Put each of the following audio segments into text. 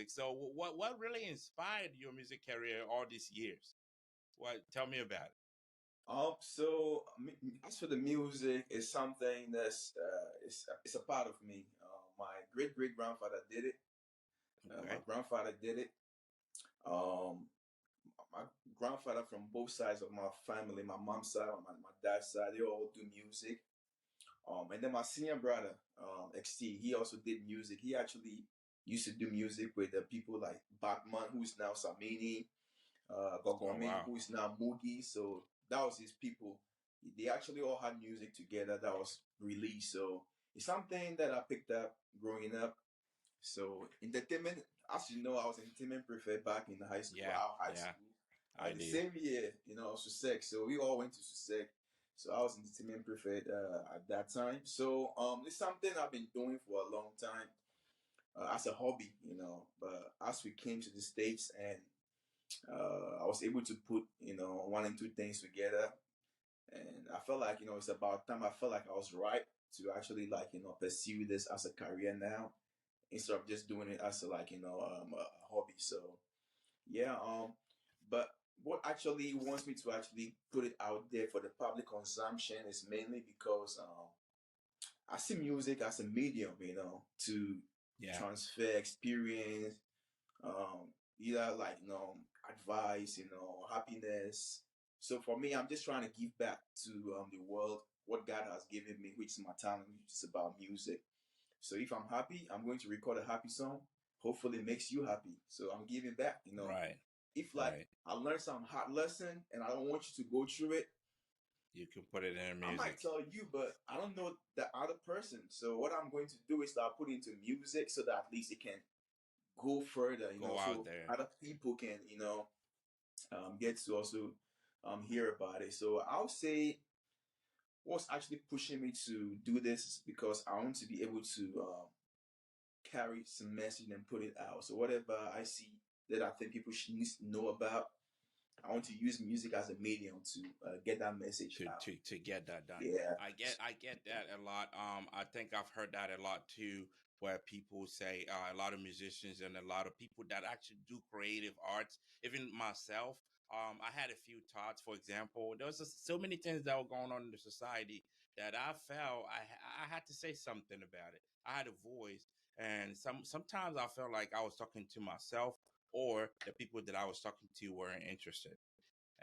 music. So what really inspired your music career all these years? What tell me about it? As for the music, it's something it's a part of me. My great grandfather did it. My Okay. grandfather did it. Um, my grandfather from both sides of my family, my mom's side, my dad's side, they all do music. And then my senior brother, XT, he also did music. He actually used to do music with the people like Batman, who's now Samini, Oh Gogomi, wow. who is now Moogie. So that was his people. They actually all had music together that was released. So it's something that I picked up growing up. So entertainment, as you know, I was entertainment prefect back in high school, Yeah, our high yeah, school. I The did. same year, Sussex. So we all went to Sussex. So I was entertainment prefect at that time. So it's something I've been doing for a long time as a hobby, But as we came to the States and I was able to put, one and two things together. And I felt like, it's about time. I felt like I was right to actually like, pursue this as a career now instead of just doing it as a hobby. So yeah, but what actually wants me to actually put it out there for the public consumption is mainly because I see music as a medium, to Yeah. transfer experience, either like advice, happiness. So for me, I'm just trying to give back to the world what God has given me, which is my talent, which is about music. So if I'm happy, I'm going to record a happy song. Hopefully, it makes you happy. So I'm giving back. Right. If like Right. I learned some hard lesson and I don't want you to go through it, You can put it in I might music. tell you, but I don't know the other person. So what I'm going to do is start putting into music so that at least it can go further. Go out So there. other people can get to also hear about it. So I'll say what's actually pushing me to do this is because I want to be able to carry some message and put it out. So whatever I see that I think people should need to know about, I want to use music as a medium to get that message to out. get that done. Yeah. I get that a lot. I think I've heard that a lot too, where people say a lot of musicians and a lot of people that actually do creative arts, even myself. I had a few thoughts. For example, there was just so many things that were going on in the society that I felt I had to say something about it. I had a voice, and sometimes I felt like I was talking to myself, or the people that I was talking to weren't interested.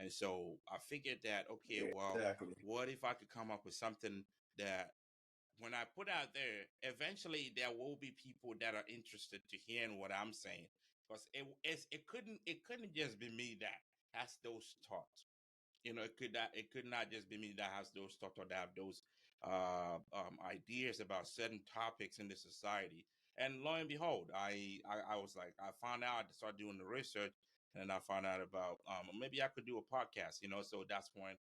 And so I figured that, okay, well, Exactly. what if I could come up with something that when I put out there, eventually there will be people that are interested to hearing what I'm saying. Because it couldn't just be me that has those thoughts. It could not just be me that has those thoughts or that have those ideas about certain topics in the society. And lo and behold, I was like, I found out, I started doing the research, and I found out about maybe I could do a podcast. So that's when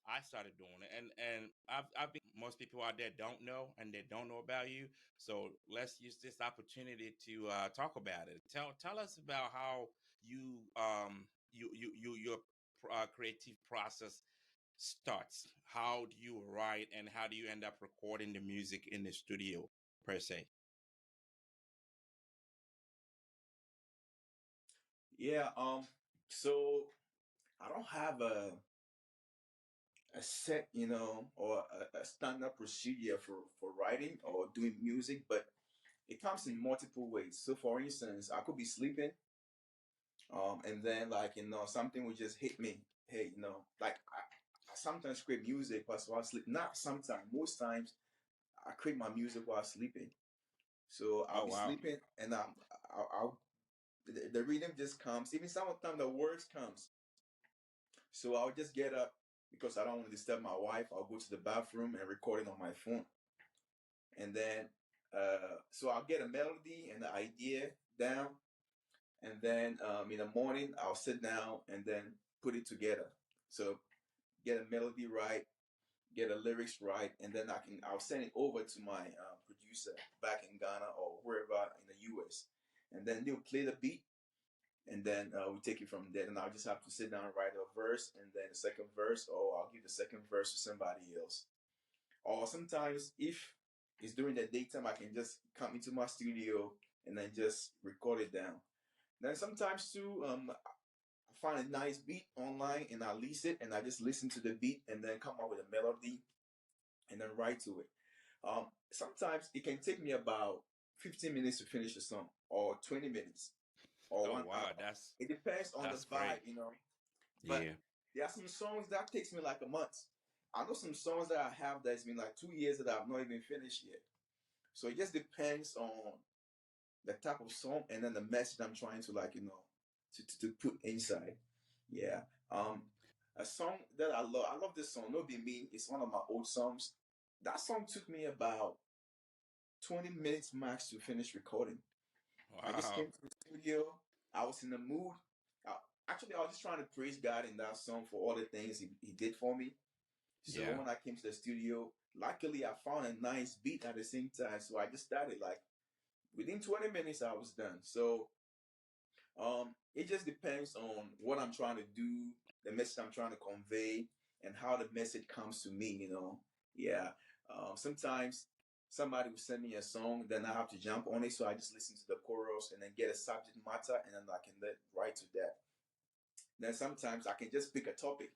I started doing it. And I've been most people out there don't know, and they don't know about you. So let's use this opportunity to talk about it. Tell us about how your creative process starts. How do you write, and how do you end up recording the music in the studio per se? Yeah. So I don't have a set, or a standard procedure for writing or doing music, but it comes in multiple ways. So for instance, I could be sleeping, and then like something would just hit me. Hey, like I sometimes create music while sleep. Not sometimes, most times I create my music while sleeping. So I'll Oh be wow. sleeping, and the rhythm just comes. Even sometimes the words comes. So I'll just get up because I don't want to disturb my wife. I'll go to the bathroom and record it on my phone, and then so I'll get a melody and the idea down, and then in the morning I'll sit down and then put it together. So get a melody right, get the lyrics right, and then I'll send it over to my producer back in Ghana or wherever in the US, and then they'll play the beat, and then we take it from there. And I'll just have to sit down and write a verse, and then the second verse, or I'll give the second verse to somebody else. Or sometimes if it's during the daytime, I can just come into my studio and then just record it down. Then sometimes too, I find a nice beat online and I lease it and I just listen to the beat and then come up with a melody and then write to it. Sometimes it can take me about 15 minutes to finish a song, or 20 minutes, or Oh 1 hour. wow, It depends on the that's great. vibe, you know. But Yeah. there are some songs that takes me like a month. I know some songs that I have that's been like 2 years that I've not even finished yet. So it just depends on the type of song and then the message I'm trying to like, to put inside. Yeah. Um, a song that I love this song. No Be Me. It's one of my old songs. That song took me about 20 minutes max to finish recording. I just Wow. came to the studio. I was in the mood. Actually, I was just trying to praise God in that song for all the things he did for me. So Yeah. when I came to the studio, luckily I found a nice beat at the same time. So I just started like within 20 minutes I was done. So it just depends on what I'm trying to do, the message I'm trying to convey, and how the message comes to me, you know. Yeah. Sometimes somebody will send me a song, then I have to jump on it. So I just listen to the chorus and then get a subject matter, and then I can write to that. Then sometimes I can just pick a topic